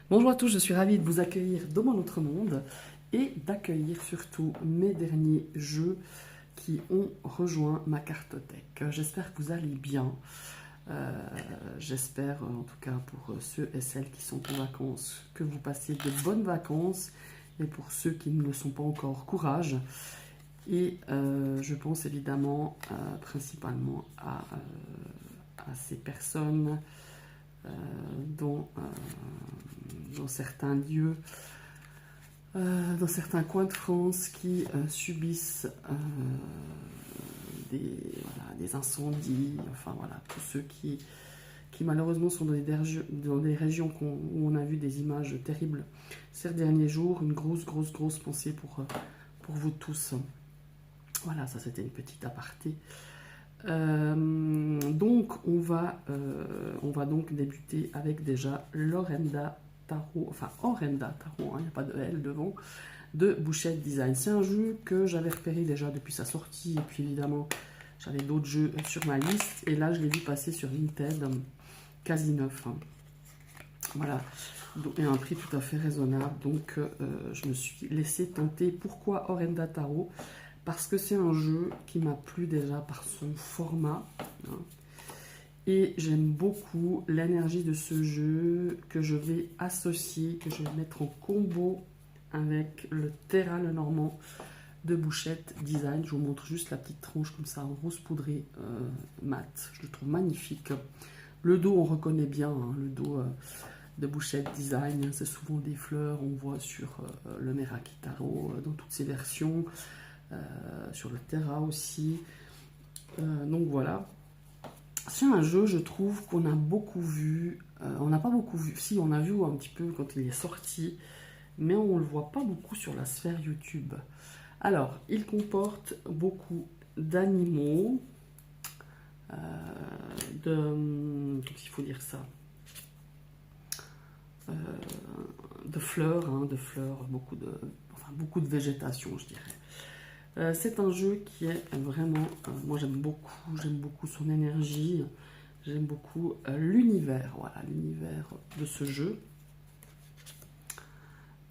Bonjour à tous, je suis ravie de vous accueillir dans mon autre monde et d'accueillir surtout mes derniers jeux qui ont rejoint ma cartothèque. J'espère que vous allez bien. J'espère en tout cas pour ceux et celles qui sont en vacances que vous passez de bonnes vacances et pour ceux qui ne le sont pas encore, courage. Et je pense évidemment principalement à ces personnes dont dans certains lieux, dans certains coins de France qui subissent des incendies, enfin voilà, tous ceux qui malheureusement sont dans des régions où on a vu des images terribles ces derniers jours. Une grosse pensée pour vous tous. Voilà, ça c'était une petite aparté. Donc on va donc débuter avec déjà l'Orenda Tarot, enfin Orenda Tarot, il n'y a pas de L devant, de Bouchette Design. C'est un jeu que j'avais repéré déjà depuis sa sortie, et puis évidemment j'avais d'autres jeux sur ma liste, et là je l'ai vu passer sur Vinted, quasi neuf. Voilà, et à un prix tout à fait raisonnable, donc je me suis laissé tenter. Pourquoi Orenda Tarot? Parce que c'est un jeu qui m'a plu déjà par son format. Et j'aime beaucoup l'énergie de ce jeu que je vais associer, que je vais mettre en combo avec le Terra le Normand de Bouchette Design. Je vous montre juste la petite tranche comme ça en rose poudré mat. Je le trouve magnifique. Le dos, on reconnaît bien, le dos de Bouchette Design. C'est souvent des fleurs, on voit sur le Meraki Tarot dans toutes ses versions. Sur le Terra aussi. Donc voilà. C'est un jeu, je trouve, qu'on a beaucoup vu. On n'a pas beaucoup vu. Si, on a vu un petit peu quand il est sorti, mais on ne le voit pas beaucoup sur la sphère YouTube. Alors, il comporte beaucoup d'animaux, comment il faut dire ça, de fleurs, beaucoup de végétation, je dirais. C'est un jeu qui est vraiment, moi j'aime beaucoup son énergie, j'aime beaucoup l'univers, voilà, l'univers de ce jeu.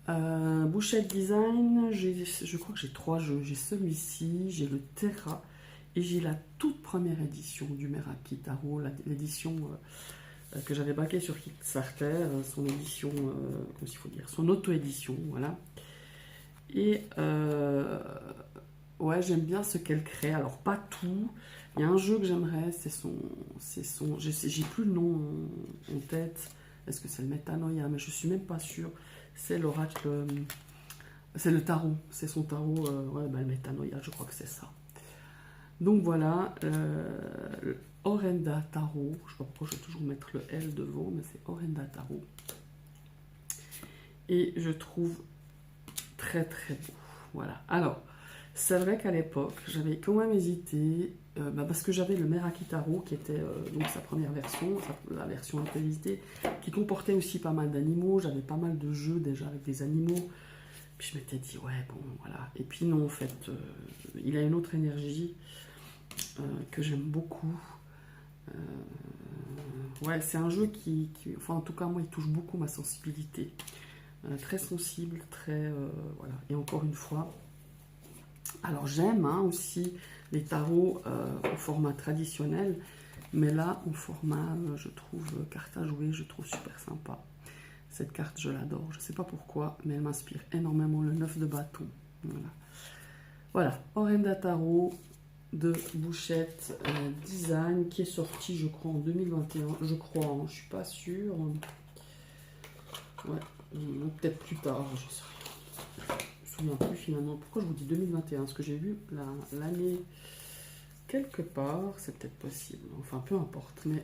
Bouchette Design, je crois que j'ai 3 jeux. J'ai celui-ci, j'ai le Terra et j'ai la toute première édition du Meraki Tarot, l'édition que j'avais baquée sur Kickstarter, son édition, comment il faut dire, son auto-édition, voilà. Et ouais, j'aime bien ce qu'elle crée. Alors, pas tout. Il y a un jeu que j'aimerais, j'ai plus le nom en tête. Est-ce que c'est le Métanoïa? Mais je suis même pas sûre. C'est l'oracle, c'est le tarot. C'est son tarot, ouais, le Métanoïa, je crois que c'est ça. Donc voilà, Orenda Tarot. Je sais pas pourquoi je vais toujours mettre le L devant, mais c'est Orenda Tarot. Et je trouve très beau. Voilà. Alors, c'est vrai qu'à l'époque, j'avais quand même hésité, parce que j'avais le Meraki Tarot qui était donc sa première version, la version actualisée, qui comportait aussi pas mal d'animaux. J'avais pas mal de jeux déjà avec des animaux. Puis je m'étais dit, ouais, bon, voilà. Et puis non, en fait, il a une autre énergie que j'aime beaucoup. Ouais, c'est un jeu enfin, en tout cas, moi, il touche beaucoup ma sensibilité. Très sensible, voilà. Et encore une fois, alors j'aime aussi les tarots au format traditionnel, mais là, au format, je trouve, carte à jouer, je trouve super sympa. Cette carte, je l'adore. Je ne sais pas pourquoi, mais elle m'inspire énormément le 9 de bâton. Voilà. Orenda Tarot de Bouchette Design, qui est sorti, je crois, en 2021. Je crois, je ne suis pas sûre. Ouais, peut-être plus tard, je sais rien. Je me souviens plus finalement. Pourquoi je vous dis 2021? Parce que j'ai vu l'année quelque part, c'est peut-être possible. Enfin, peu importe, mais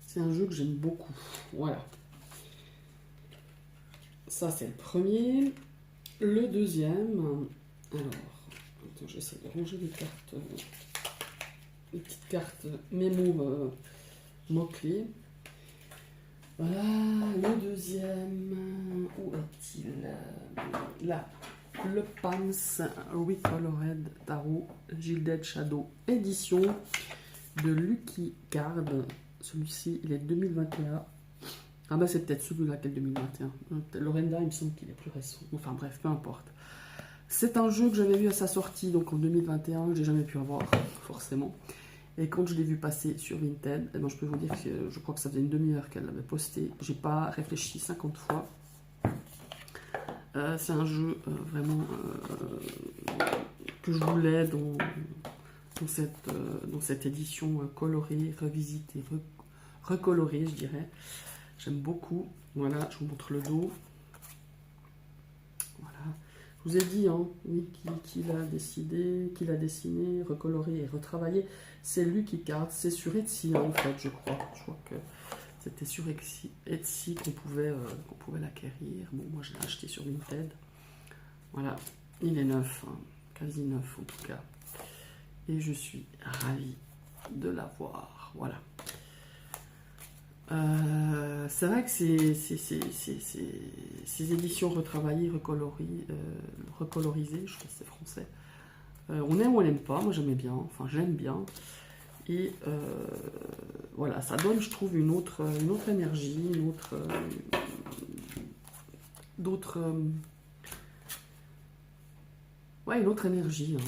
c'est un jeu que j'aime beaucoup. Voilà. Ça, c'est le premier. Le deuxième, alors, attends, j'essaie de ranger les cartes, les petites cartes mémo mots-clés. Voilà, le deuxième, où est-il? Là, le Pams Recolored Tarot Gilded Shadow édition de Lucky Card. Celui-ci, il est 2021. Ah bah c'est peut-être celui-là qui est 2021. Lorenda, il me semble qu'il est plus récent. Enfin bref, peu importe. C'est un jeu que j'avais vu à sa sortie, donc en 2021, que j'ai jamais pu avoir, forcément. Et quand je l'ai vu passer sur Vinted, eh ben, je peux vous dire que je crois que ça faisait une demi-heure qu'elle l'avait posté. J'ai pas réfléchi 50 fois. C'est un jeu vraiment que je voulais dans cette édition colorée, revisitée, recolorée, je dirais. J'aime beaucoup. Voilà, je vous montre le dos. Voilà. Je vous ai dit, hein, oui, qui l'a décidé, qui l'a dessiné, recoloré et retravaillé. C'est Lucky Card. C'est sur Etsy, hein, en fait, je crois. Je crois que c'était sur Etsy qu'on pouvait l'acquérir. Bon, moi, je l'ai acheté sur Vinted. Voilà, il est neuf, hein, quasi neuf en tout cas. Et je suis ravie de l'avoir. Voilà. C'est vrai que ces éditions retravaillées, recolorisées, je sais pas si c'est français, on aime ou on n'aime pas, moi j'aimais bien, enfin j'aime bien. Et voilà, ça donne, je trouve, une autre énergie, une autre énergie, hein,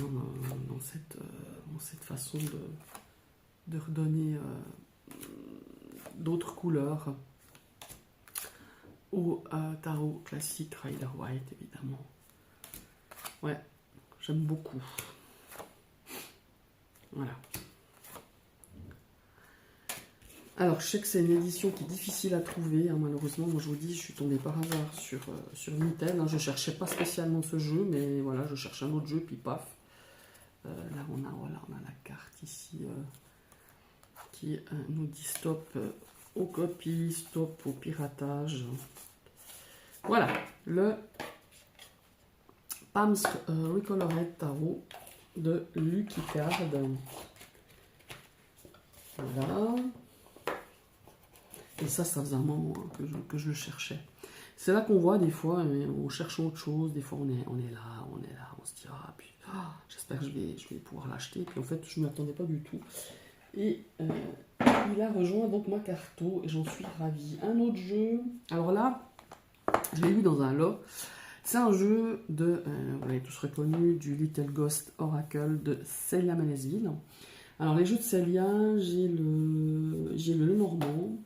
dans cette façon de redonner d'autres couleurs au tarot classique Rider-Waite, évidemment. Ouais, j'aime beaucoup. Voilà. Alors, je sais que c'est une édition qui est difficile à trouver, hein, malheureusement. Moi, je vous dis, je suis tombée par hasard sur Vinted. Hein. Je ne cherchais pas spécialement ce jeu, mais voilà, je cherche un autre jeu, puis paf. Là, on a la carte ici qui nous dit stop aux copies, stop au piratage. Voilà, le Palms Recolored Tarot de Lucky Card. Voilà. Et ça faisait un moment, hein, que je le cherchais. C'est là qu'on voit des fois, on cherche autre chose, des fois on est là, on se dit, ah, puis j'espère que je vais pouvoir l'acheter. Puis en fait, je ne m'attendais pas du tout. Et il a rejoint donc ma carto et j'en suis ravie. Un autre jeu, alors là, je l'ai eu dans un lot. C'est un jeu de, vous l'avez tous reconnu, du Little Ghost Oracle de Célia Malesville. Alors les jeux de Célia, j'ai le Lenormand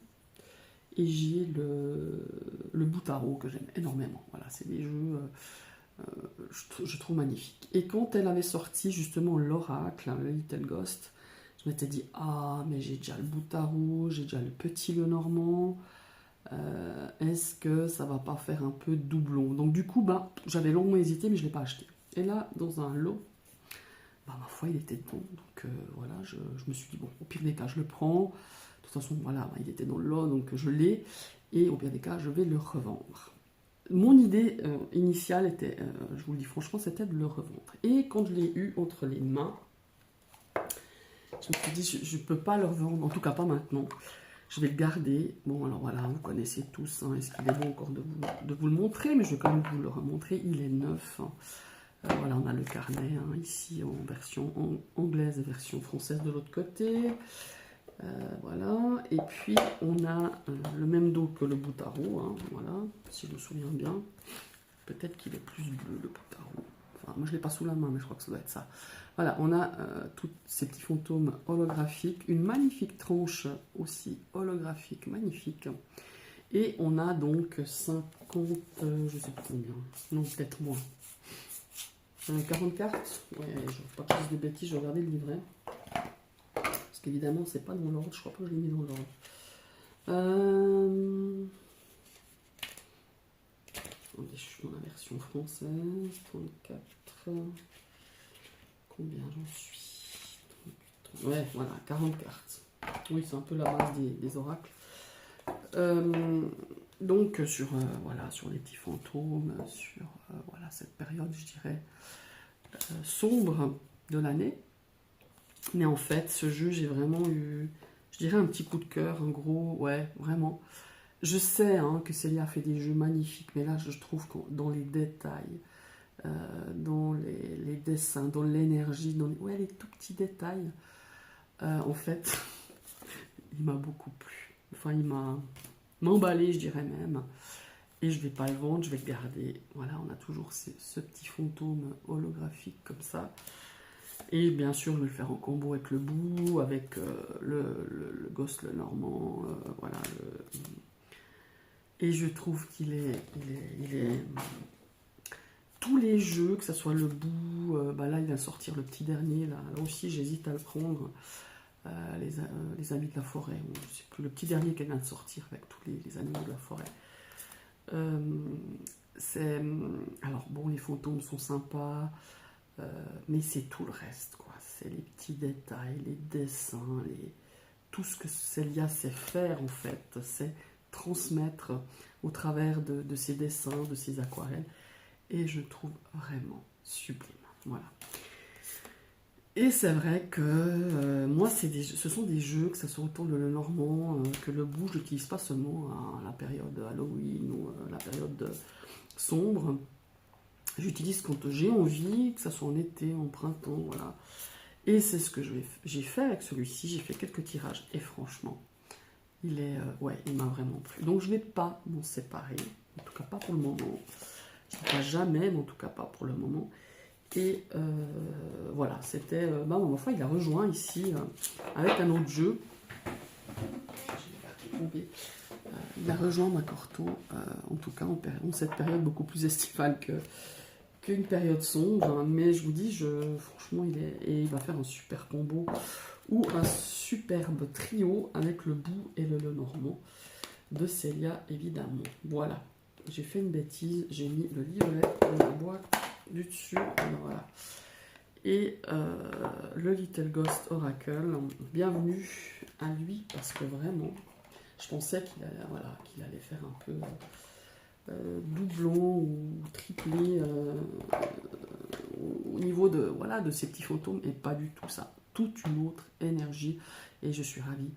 et j'ai le Boutaro que j'aime énormément. Voilà, c'est des jeux, je trouve magnifiques. Et quand elle avait sorti justement l'Oracle, le Little Ghost, je m'étais dit, ah mais j'ai déjà le Boutaro, j'ai déjà le petit Lenormand. Est-ce que ça va pas faire un peu doublon? Donc du coup, j'avais longuement hésité, mais je ne l'ai pas acheté. Et là, dans un lot, ma foi, il était bon. Donc voilà, je me suis dit, bon, au pire des cas, je le prends. De toute façon, voilà, il était dans le lot, donc je l'ai. Et au pire des cas, je vais le revendre. Mon idée initiale était, je vous le dis franchement, c'était de le revendre. Et quand je l'ai eu entre les mains, je me suis dit, je ne peux pas le revendre, en tout cas pas maintenant. Je vais le garder. Bon, alors voilà, vous connaissez tous. Hein, est-ce qu'il est bon encore de vous le montrer? Mais je vais quand même vous le remontrer. Il est neuf. Hein. Voilà, on a le carnet hein, ici en version anglaise et version française de l'autre côté. Voilà. Et puis, on a le même dos que le Boutaro. Hein, voilà, si je me souviens bien. Peut-être qu'il est plus bleu, le Boutaro. Enfin, moi, je ne l'ai pas sous la main, mais je crois que ça doit être ça. Voilà, on a tous ces petits fantômes holographiques, une magnifique tranche aussi holographique, magnifique. Et on a donc 50, je ne sais pas combien, non peut-être moins. 40 cartes, ouais, je ne veux pas plus de bêtises, je vais regarder le livret. Parce qu'évidemment, c'est pas dans l'ordre, je crois pas que je l'ai mis dans l'ordre. Je suis dans la version française, 34. Combien j'en suis? Ouais, voilà, 40 cartes. Oui, c'est un peu la base des oracles. Donc, sur les petits fantômes, sur voilà, cette période, je dirais, sombre de l'année. Mais en fait, ce jeu, j'ai vraiment eu, je dirais, un petit coup de cœur, un gros, ouais, vraiment. Je sais hein, que Célia fait des jeux magnifiques, mais là, je trouve que dans les détails, dans les dessins, dans l'énergie, les tout petits détails, en fait, il m'a beaucoup plu. Enfin, m'emballer, je dirais même. Et je vais pas le vendre, je vais le garder. Voilà, on a toujours ce petit fantôme holographique comme ça. Et bien sûr, je vais le faire en combo avec le bout, avec le Ghost le Normand. Voilà. Et je trouve qu'il est, tous les jeux, que ce soit le bout, bah là il vient sortir le petit dernier, là aussi j'hésite à le prendre. Les amis de la forêt, je sais plus, le petit dernier qu'elle vient de sortir avec tous les animaux de la forêt. Alors bon, les fantômes sont sympas, mais c'est tout le reste, quoi. C'est les petits détails, les dessins, tout ce que Célia sait faire en fait, c'est transmettre au travers de ses dessins, de ses aquarelles, et je trouve vraiment sublime. Voilà. Et c'est vrai que moi, ce sont des jeux, que ce soit autour de le Normand, que le bout, je n'utilise pas seulement à la période Halloween ou la période sombre. J'utilise quand j'ai envie, que ce soit en été, en printemps, voilà. Et c'est ce que j'ai fait avec celui-ci. J'ai fait quelques tirages et franchement, ouais, il m'a vraiment plu. Donc je ne vais pas m'en séparer, en tout cas pas pour le moment. Je ne dis pas jamais, mais en tout cas pas pour le moment. Et voilà, c'était... bah, ma foi, il a rejoint ici avec un autre jeu. Il a rejoint Macorto, en tout cas en cette période beaucoup plus estivale qu'une période sombre. Hein, mais je vous dis, franchement, il va faire un super combo ou un superbe trio avec le bout et le Normand de Célia, évidemment. Voilà, j'ai fait une bêtise, j'ai mis le livret dans la boîte du dessus. Alors, voilà. Et le Little Ghost Oracle, bienvenue à lui, parce que vraiment, je pensais qu'il allait faire un peu doublon ou triplé au niveau de ces petits fantômes, et pas du tout ça. Toute une autre énergie, et je suis ravie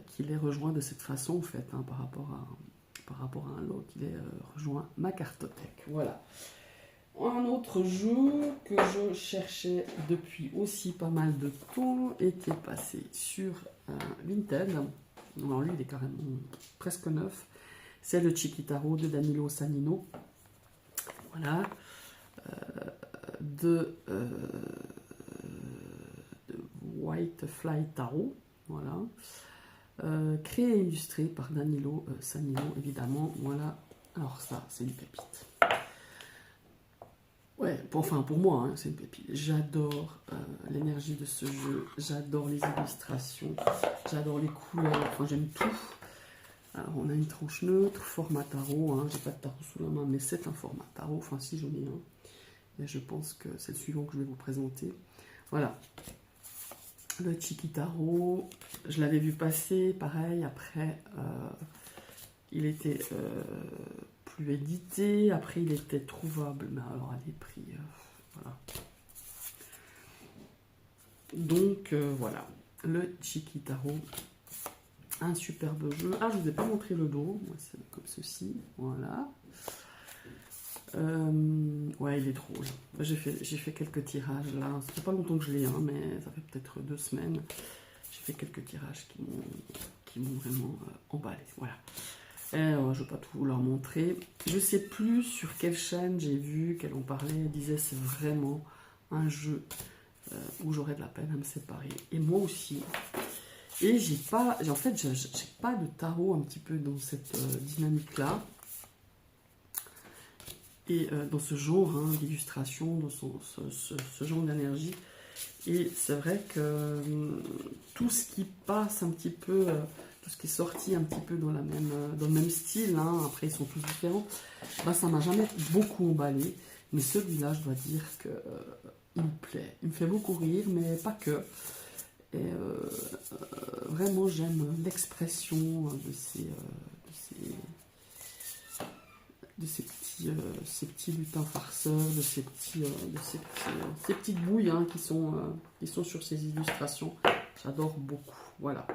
qu'il ait rejoint de cette façon, en fait, hein, par rapport à un lot, qu'il ait rejoint ma cartothèque. Voilà. Un autre jeu que je cherchais depuis aussi pas mal de temps et qui est passé sur Vinted. Alors lui, il est carrément presque neuf. C'est le Chiquitaro de Danilo Sanino. Voilà. De White Fly Tarot. Voilà. Créé et illustré par Danilo Sanino, évidemment. Voilà. Alors ça, c'est une pépite. Ouais, pour moi, hein, c'est une pépite. J'adore l'énergie de ce jeu, j'adore les illustrations, j'adore les couleurs, enfin j'aime tout. Alors on a une tranche neutre, format tarot, hein, j'ai pas de tarot sous la main, mais c'est un format tarot, enfin si j'en ai un. Et je pense que c'est le suivant que je vais vous présenter. Voilà, le Chiquitaro, je l'avais vu passer, pareil, après il était... plus édité, après il était trouvable, mais alors à des prix, voilà. Donc voilà, le Chiquitaro, un superbe jeu. Ah, je vous ai pas montré le dos, moi c'est comme ceci, voilà. Ouais, il est drôle. J'ai fait quelques tirages là, ça fait pas longtemps que je l'ai, hein, mais ça fait peut-être 2 semaines. J'ai fait quelques tirages qui m'ont vraiment emballé, voilà. Je ne vais pas tout vous leur montrer. Je ne sais plus sur quelle chaîne j'ai vu qu'elle en parlait. Elle disait c'est vraiment un jeu où j'aurais de la peine à me séparer. Et moi aussi. Et j'ai pas de tarot un petit peu dans cette dynamique-là. Et dans ce genre d'illustration, dans ce genre d'énergie. Et c'est vrai que tout ce qui passe un petit peu... tout ce qui est sorti un petit peu dans le même style, hein, après ils sont tous différents, bah, ça m'a jamais beaucoup emballé, mais celui-là je dois dire que il me plaît, il me fait beaucoup rire, mais pas que, et vraiment j'aime l'expression de ces petits lutins farceurs, de ces petites bouilles hein, qui sont sur ces illustrations, j'adore beaucoup, voilà.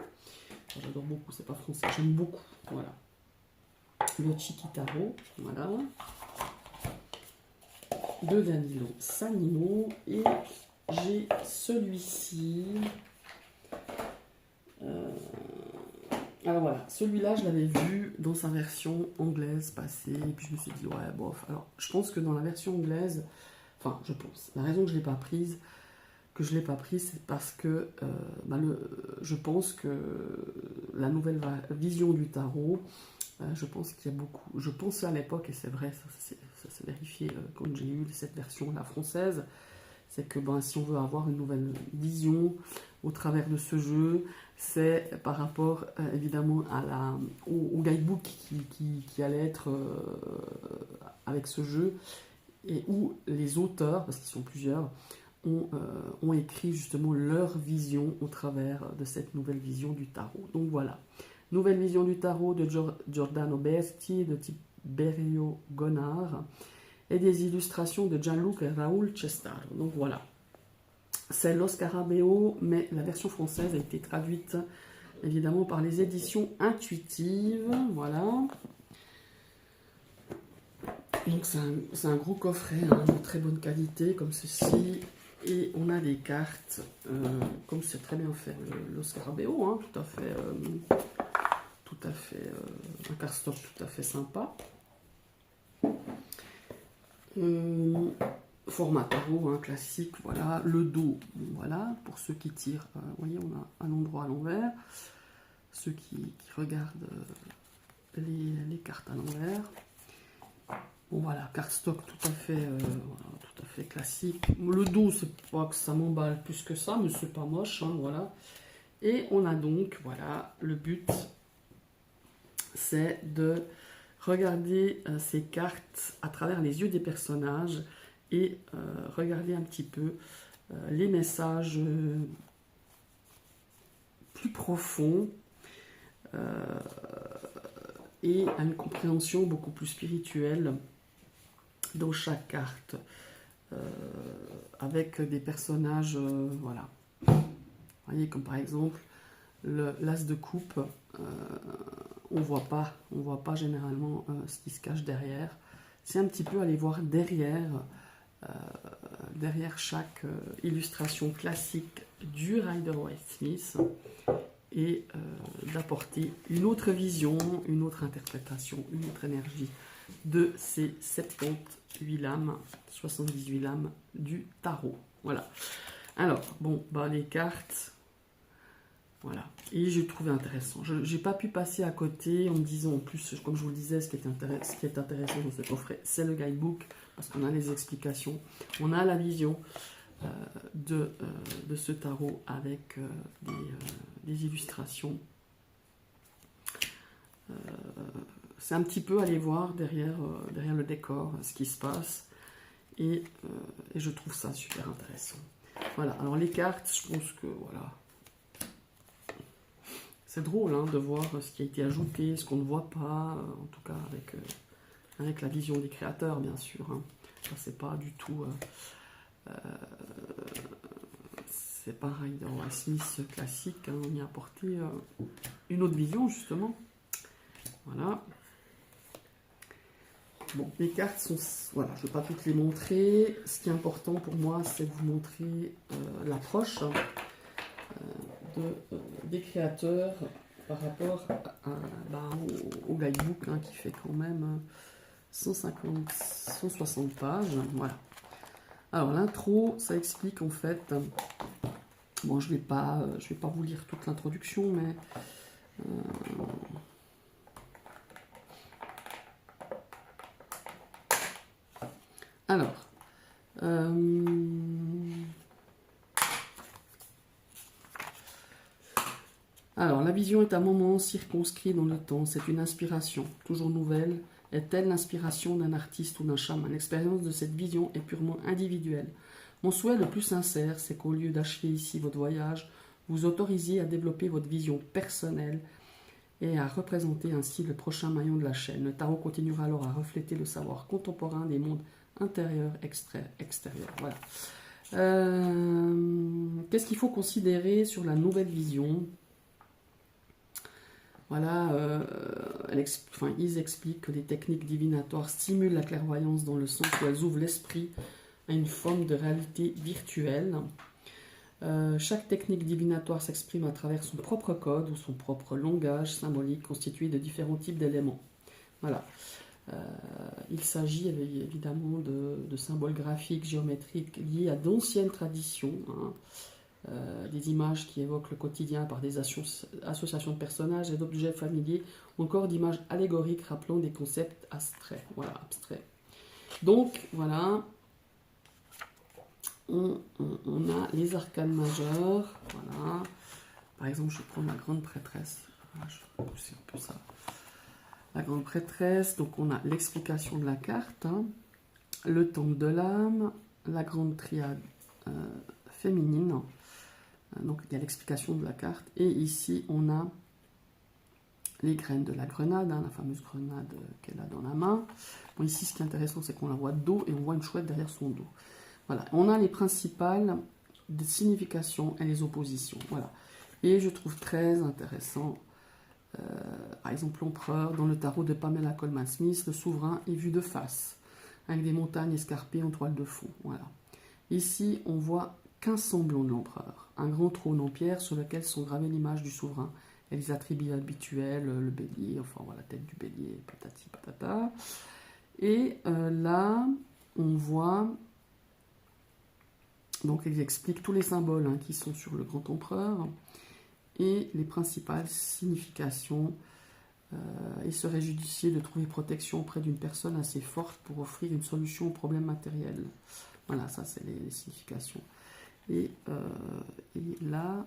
J'adore beaucoup, c'est pas français, j'aime beaucoup, voilà. Le Chiquitaro, voilà. De Danilo Sanino. Et j'ai celui-ci. Alors voilà, celui-là, je l'avais vu dans sa version anglaise passer, et puis je me suis dit, ouais, bof. Alors, je pense que dans la version anglaise, enfin, je pense, la raison que je ne l'ai pas prise, c'est parce que je pense que la nouvelle vision du tarot, je pense qu'il y a beaucoup, je pensais à l'époque, et c'est vrai, ça s'est vérifié quand j'ai eu cette version-là française, c'est que si on veut avoir une nouvelle vision au travers de ce jeu, c'est par rapport évidemment au guidebook qui allait être avec ce jeu, et où les auteurs, parce qu'ils sont plusieurs, ont écrit justement leur vision au travers de cette nouvelle vision du tarot. Donc voilà, nouvelle vision du tarot de Giordano Berti, de Tiberio Gonard, et des illustrations de Gianluca Raoul Cestaro. Donc voilà, c'est Lo Scarabeo, mais la version française a été traduite évidemment par les éditions intuitives. Voilà. Donc c'est un gros coffret, de très bonne qualité, comme ceci. Et on a des cartes, comme c'est très bien fait, le Scarabeo, tout à fait, un cardstock tout à fait sympa. Format tarot, classique, voilà. Le dos, voilà, pour ceux qui tirent, vous voyez, on a un endroit à l'envers. Ceux qui regardent les cartes à l'envers. Bon voilà, cardstock tout à fait classique. Le dos, c'est pas que ça m'emballe plus que ça, mais c'est pas moche, voilà. Et on a donc, voilà, le but, c'est de regarder ces cartes à travers les yeux des personnages et regarder un petit peu les messages plus profonds et à une compréhension beaucoup plus spirituelle dans chaque carte, avec des personnages, voilà. Vous voyez, comme par exemple l'as de coupe, on voit pas généralement ce qui se cache derrière. C'est un petit peu aller voir derrière chaque illustration classique du Rider-Waite-Smith et d'apporter une autre vision, une autre interprétation, une autre énergie de ces 78 lames, 78 lames du tarot. Voilà. Alors, bon, les cartes, voilà. Et j'ai trouvé intéressant. Je n'ai pas pu passer à côté en me disant, en plus, comme je vous le disais, ce qui est intéressant dans ce coffret, c'est le guidebook, parce qu'on a les explications, on a la vision de ce tarot avec des illustrations. C'est un petit peu aller voir derrière le décor ce qui se passe, et je trouve ça super intéressant. Voilà, alors les cartes, je pense que voilà, c'est drôle de voir ce qui a été ajouté, ce qu'on ne voit pas, en tout cas avec la vision des créateurs, bien sûr. Ça, c'est pas du tout... c'est pareil dans la Smith classique, on y a apporté une autre vision, justement. Voilà. Bon, les cartes sont... Voilà, je ne vais pas toutes les montrer. Ce qui est important pour moi, c'est de vous montrer l'approche des créateurs par rapport au guidebook, qui fait quand même 160 pages. Voilà. Alors, l'intro, ça explique en fait... Bon, je vais pas vous lire toute l'introduction, mais... Alors, la vision est un moment circonscrit dans le temps. C'est une inspiration, toujours nouvelle. Est-elle l'inspiration d'un artiste ou d'un chaman? L'expérience de cette vision est purement individuelle. Mon souhait le plus sincère, c'est qu'au lieu d'achever ici votre voyage, vous autorisiez à développer votre vision personnelle et à représenter ainsi le prochain maillon de la chaîne. Le tarot continuera alors à refléter le savoir contemporain des mondes intérieurs, extérieurs. Voilà. Qu'est-ce qu'il faut considérer sur la nouvelle vision? Voilà, ils expliquent que les techniques divinatoires stimulent la clairvoyance dans le sens où elles ouvrent l'esprit à une forme de réalité virtuelle. Chaque technique divinatoire s'exprime à travers son propre code ou son propre langage symbolique constitué de différents types d'éléments. Voilà. Il s'agit évidemment de symboles graphiques, géométriques liés à d'anciennes traditions, hein, des images qui évoquent le quotidien par des associations de personnages et d'objets familiers, ou encore d'images allégoriques rappelant des concepts abstraits. Voilà, abstraits. Donc, voilà, on a les arcanes majeures. Voilà. Par exemple, je prends la grande prêtresse. Voilà, je vais pousser un peu ça. La grande prêtresse, donc on a l'explication de la carte, hein, le temple de l'âme, la grande triade féminine. Donc il y a l'explication de la carte. Et ici, on a les graines de la grenade, hein, la fameuse grenade qu'elle a dans la main. Bon, ici, ce qui est intéressant, c'est qu'on la voit de dos et on voit une chouette derrière son dos. Voilà, on a les principales des significations et les oppositions. Voilà. Et je trouve très intéressant, par exemple, l'empereur, dans le tarot de Pamela Colman Smith, le souverain est vu de face, avec des montagnes escarpées en toile de fond. Voilà. Ici, on voit qu'un semblant de l'empereur, un grand trône en pierre sur lequel sont gravées l'image du souverain et les attributs habituels, le bélier, enfin voilà, la tête du bélier, patati patata. Et là, on voit, donc il explique tous les symboles, hein, qui sont sur le grand empereur et les principales significations. Il serait judicieux de trouver protection auprès d'une personne assez forte pour offrir une solution aux problèmes matériels. Voilà, ça c'est les significations. Et là,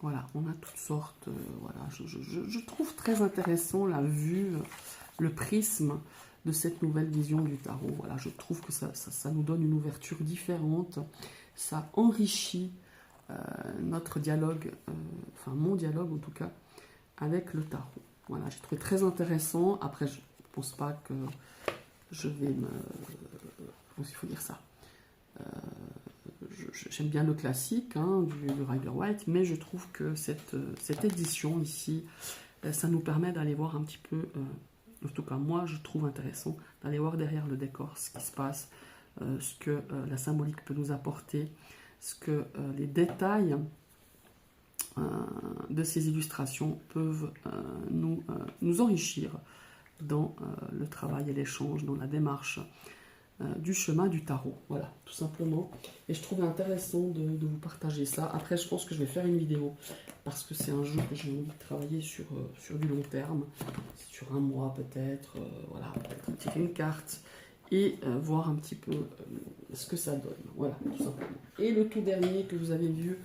voilà, on a toutes sortes. Voilà, je trouve très intéressant la vue, le prisme de cette nouvelle vision du tarot. Voilà, je trouve que ça nous donne une ouverture différente. Ça enrichit notre dialogue, enfin mon dialogue en tout cas, avec le tarot. Voilà, j'ai trouvé très intéressant. Après, je ne pense pas que je vais me... Comment il faut dire ça, j'aime bien le classique, hein, du Rider-Waite, mais je trouve que cette édition ici, ça nous permet d'aller voir un petit peu, en tout cas moi je trouve intéressant, d'aller voir derrière le décor ce qui se passe, ce que la symbolique peut nous apporter, ce que les détails de ces illustrations peuvent nous enrichir dans le travail et l'échange, dans la démarche du chemin du tarot. Voilà, tout simplement. Et je trouvais intéressant de vous partager ça. Après, je pense que je vais faire une vidéo parce que c'est un jeu que j'ai envie de travailler sur du long terme, sur un mois peut-être. Voilà, peut-être tirer une carte et voir un petit peu ce que ça donne. Voilà, tout simplement. Et le tout dernier que vous avez vu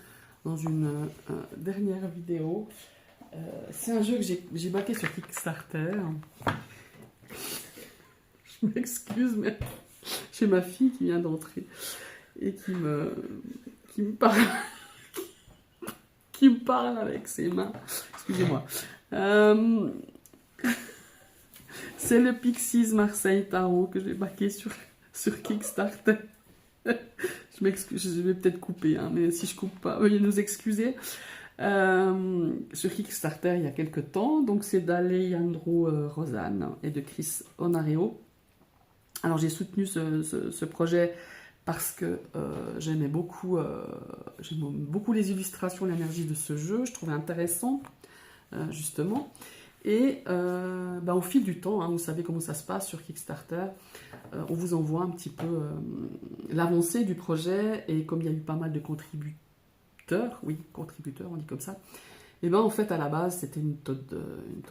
dans une dernière vidéo, c'est un jeu que j'ai backé sur Kickstarter. Je m'excuse, mais j'ai ma fille qui vient d'entrer et qui me parle, qui me parle avec ses mains. Excusez-moi. C'est le Pixies Marseille Tarot que j'ai backé sur Kickstarter. Je m'excuse, je vais peut-être couper, hein, mais si je coupe pas, veuillez nous excuser. Sur Kickstarter il y a quelques temps, donc c'est d'Alejandro Rosanne et de Chris Onareo. Alors j'ai soutenu ce projet parce que j'aimais beaucoup les illustrations, l'énergie de ce jeu, je trouvais intéressant justement. Et au fil du temps, hein, vous savez comment ça se passe sur Kickstarter, on vous envoie un petit peu l'avancée du projet, et comme il y a eu pas mal de contributeurs, on dit comme ça, et bien en fait à la base c'était une tote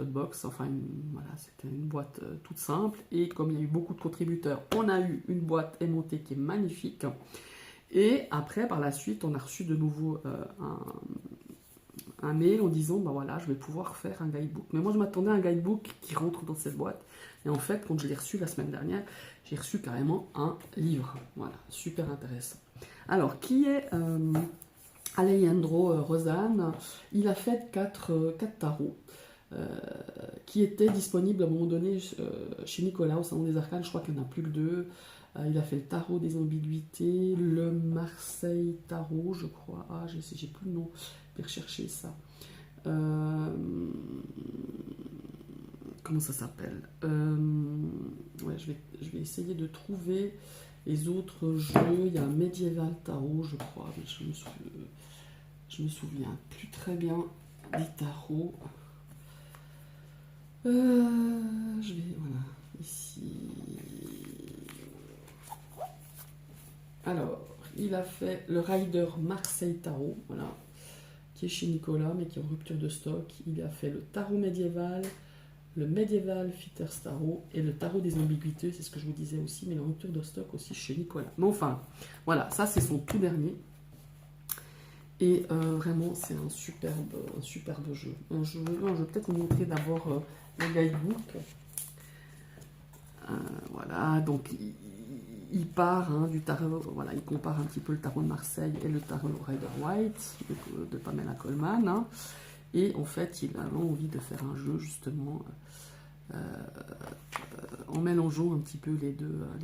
box, enfin voilà, c'était une boîte toute simple, et comme il y a eu beaucoup de contributeurs, on a eu une boîte aimantée qui est magnifique, et après par la suite on a reçu de nouveau un mail en disant voilà, je vais pouvoir faire un guidebook. Mais moi je m'attendais à un guidebook qui rentre dans cette boîte, et en fait quand je l'ai reçu la semaine dernière, j'ai reçu carrément un livre. Voilà, super intéressant. Alors qui est Alejandro Rosanne? Il a fait 4 tarots qui étaient disponibles à un moment donné chez Nicolas au Salon des Arcanes. Je crois qu'il n'y en a plus que 2. Il a fait le tarot des ambiguïtés, le Marseille Tarot, je crois. Ah, j'ai plus le nom. Je vais rechercher ça. Comment ça s'appelle? Ouais, je vais essayer de trouver. Les autres jeux, il y a Medieval Tarot, je crois, mais je me souviens plus très bien des tarots. Je vais, voilà, ici. Alors, il a fait le Rider Marseille Tarot, voilà, qui est chez Nicolas, mais qui est en rupture de stock. Il a fait le tarot médiéval, le Medieval Fitters Tarot et le tarot des ambiguïtés, c'est ce que je vous disais aussi, mais en rupture de stock aussi chez Nicolas. Mais enfin, voilà, ça c'est son tout dernier. Et vraiment, c'est un superbe jeu. Je vais peut-être vous montrer d'abord le guidebook. Voilà, donc il part du tarot, voilà, il compare un petit peu le tarot de Marseille et le tarot Rider-Waite de Pamela Colman. Hein, et en fait, il a envie de faire un jeu justement en mélangeant un petit peu les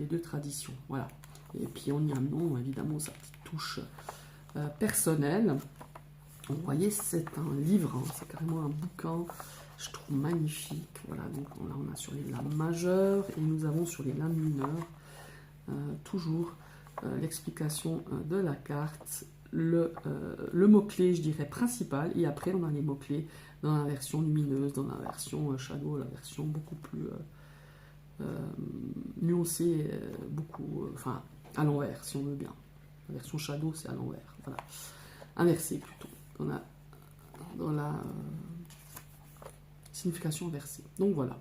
deux traditions. Voilà. Et puis en y amenant évidemment sa petite touche personnelle. Vous voyez, c'est un livre, hein, c'est carrément un bouquin, je trouve magnifique. Voilà, donc là on a sur les lames majeures et nous avons sur les lames mineures toujours l'explication de la carte, le mot-clé, je dirais, principal, et après on a les mots-clés dans la version lumineuse, dans la version shadow, la version beaucoup plus nuancée, enfin à l'envers si on veut bien. La version shadow c'est à l'envers, voilà, inversé plutôt, dans la signification inversée. Donc voilà.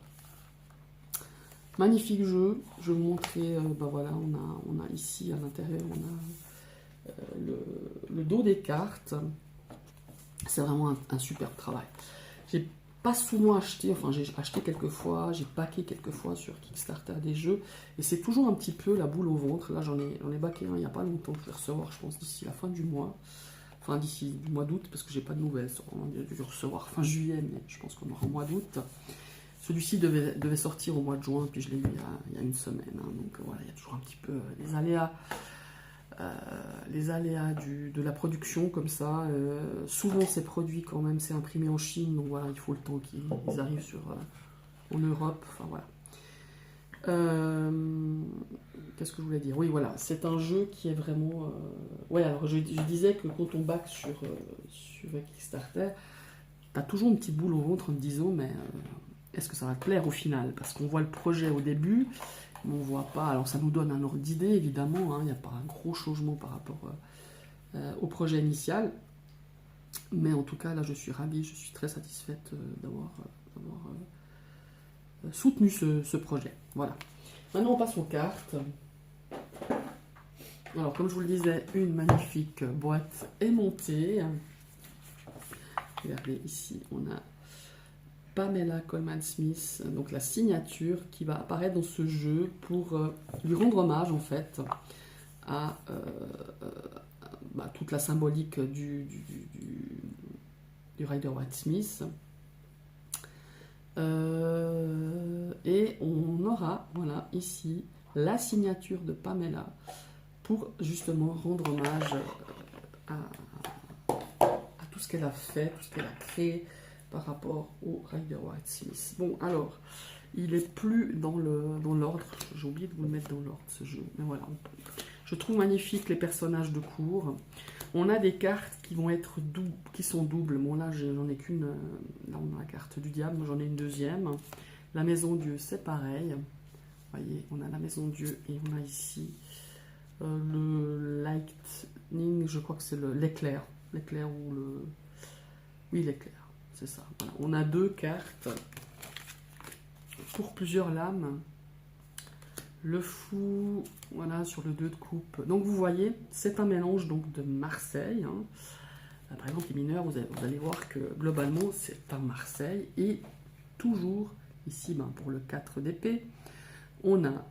Magnifique jeu, je vais vous montrer, voilà, on a ici à l'intérieur, on a le dos des cartes, c'est vraiment un superbe travail. J'ai pas souvent acheté, enfin j'ai acheté quelques fois, j'ai packé quelques fois sur Kickstarter des jeux, et c'est toujours un petit peu la boule au ventre. Là j'en ai backé un il n'y a pas longtemps, je vais recevoir je pense d'ici la fin du mois, enfin d'ici le mois d'août, parce que j'ai pas de nouvelles, on a dû recevoir fin juillet, mais je pense qu'on aura au mois d'août. Celui-ci devait sortir au mois de juin, puis je l'ai eu il y a une semaine. Hein, donc voilà, il y a toujours un petit peu les aléas de la production comme ça. Souvent ces produits quand même, c'est imprimé en Chine, donc voilà, il faut le temps qu'ils arrivent en Europe. Enfin voilà. Qu'est-ce que je voulais dire? Oui, voilà, c'est un jeu qui est vraiment... Ouais, alors je disais que quand on back sur Kickstarter, t'as toujours une petite boule au ventre en te disant, mais... est-ce que ça va te plaire au final? Parce qu'on voit le projet au début, mais on ne voit pas. Alors ça nous donne un ordre d'idée, évidemment. Hein, il n'y a pas un gros changement par rapport au projet initial. Mais en tout cas, là, je suis ravie, je suis très satisfaite d'avoir soutenu ce projet. Voilà. Maintenant, on passe aux cartes. Alors, comme je vous le disais, une magnifique boîte aimantée. Regardez, ici, on a Pamela Colman Smith, donc la signature qui va apparaître dans ce jeu pour lui rendre hommage en fait à toute la symbolique du Rider-Waite Smith. Et on aura, voilà, ici, la signature de Pamela pour justement rendre hommage à tout ce qu'elle a fait, tout ce qu'elle a créé par rapport au Rider-Waite Smith. Bon, alors, il est plus dans l'ordre, j'ai oublié de vous le mettre dans l'ordre ce jeu, mais voilà. Je trouve magnifique les personnages de cours. On a des cartes qui vont être qui sont doubles. Bon, là, j'en ai qu'une. Là, on a la carte du diable, moi j'en ai une deuxième. La maison Dieu, c'est pareil. Vous voyez, on a la maison Dieu et on a ici le lightning, je crois que c'est l'éclair. L'éclair ou le... Oui, l'éclair. C'est ça. Voilà. On a deux cartes pour plusieurs lames. Le fou, voilà, sur le 2 de coupe. Donc vous voyez, c'est un mélange donc de Marseille. Hein. Par exemple, les mineurs, vous allez voir que globalement, c'est un Marseille. Et toujours, ici, pour le 4 d'épée, on a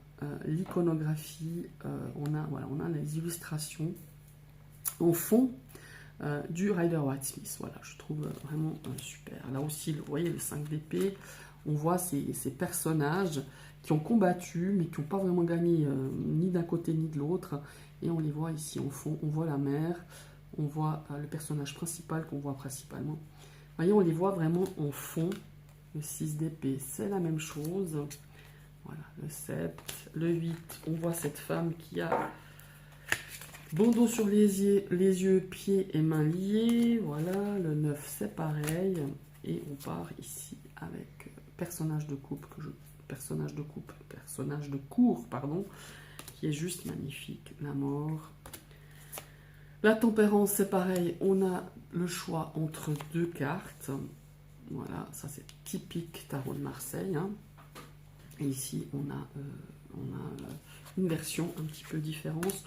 l'iconographie, on a les illustrations en fond du Rider-Waite Smith. Voilà, je trouve vraiment super. Là aussi, vous voyez le 5 d'épée, on voit ces personnages qui ont combattu, mais qui n'ont pas vraiment gagné ni d'un côté ni de l'autre. Et on les voit ici en fond. On voit la mère, on voit le personnage principal qu'on voit principalement. Vous voyez, on les voit vraiment en fond. Le 6 d'épée, c'est la même chose. Voilà, le 7. Le 8, on voit cette femme qui a bandeau sur les yeux, pieds et mains liés. Voilà, le 9, c'est pareil. Et on part ici avec personnage de cour, pardon, qui est juste magnifique. La mort. La tempérance, c'est pareil. On a le choix entre deux cartes. Voilà, ça c'est typique tarot de Marseille. Hein. Et ici, on a une version un petit peu différente.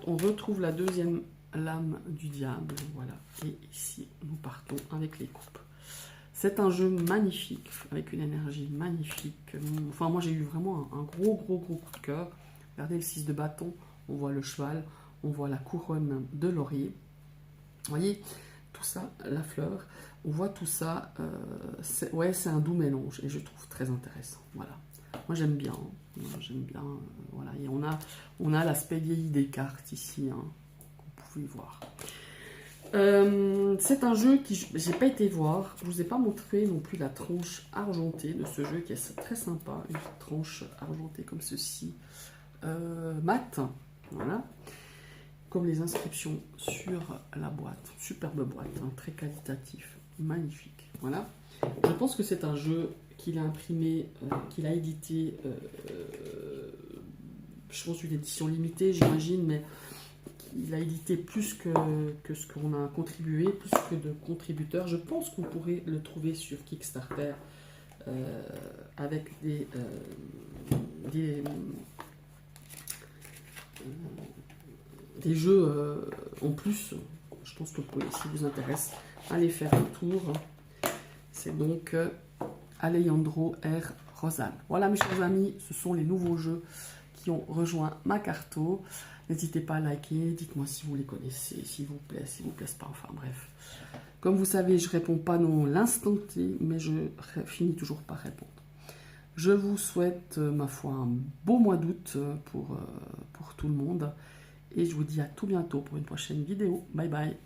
On retrouve la deuxième lame du diable. Voilà. Et ici, nous partons avec les coupes. C'est un jeu magnifique, avec une énergie magnifique. Enfin, moi, j'ai eu vraiment un gros coup de cœur. Regardez le 6 de bâton. On voit le cheval. On voit la couronne de laurier. Vous voyez, tout ça, la fleur. On voit tout ça. C'est un doux mélange. Et je trouve très intéressant. Voilà. Moi, j'aime bien. Voilà. Et on a l'aspect vieilli des cartes ici. Hein, que vous pouvez voir. C'est un jeu que j'ai pas été voir. Je vous ai pas montré non plus la tranche argentée de ce jeu qui est très sympa. Une tranche argentée comme ceci. Mat. Voilà. Comme les inscriptions sur la boîte. Superbe boîte. Hein, très qualitatif. Magnifique. Voilà. Je pense que c'est un jeu qu'il a imprimé, qu'il a édité. Je pense une édition limitée, j'imagine, mais il a édité plus que ce qu'on a contribué, plus que de contributeurs. Je pense qu'on pourrait le trouver sur Kickstarter avec des jeux en plus. Je pense que vous pouvez, si vous intéresse, aller faire un tour. C'est donc Alejandro R. Rosan. Voilà mes chers amis, ce sont les nouveaux jeux qui ont rejoint ma carto. N'hésitez pas à liker, dites-moi si vous les connaissez, s'ils vous plaisent pas, enfin bref. Comme vous savez, je réponds pas non l'instant T, mais je finis toujours par répondre. Je vous souhaite, ma foi, un beau mois d'août pour tout le monde. Et je vous dis à tout bientôt pour une prochaine vidéo. Bye bye.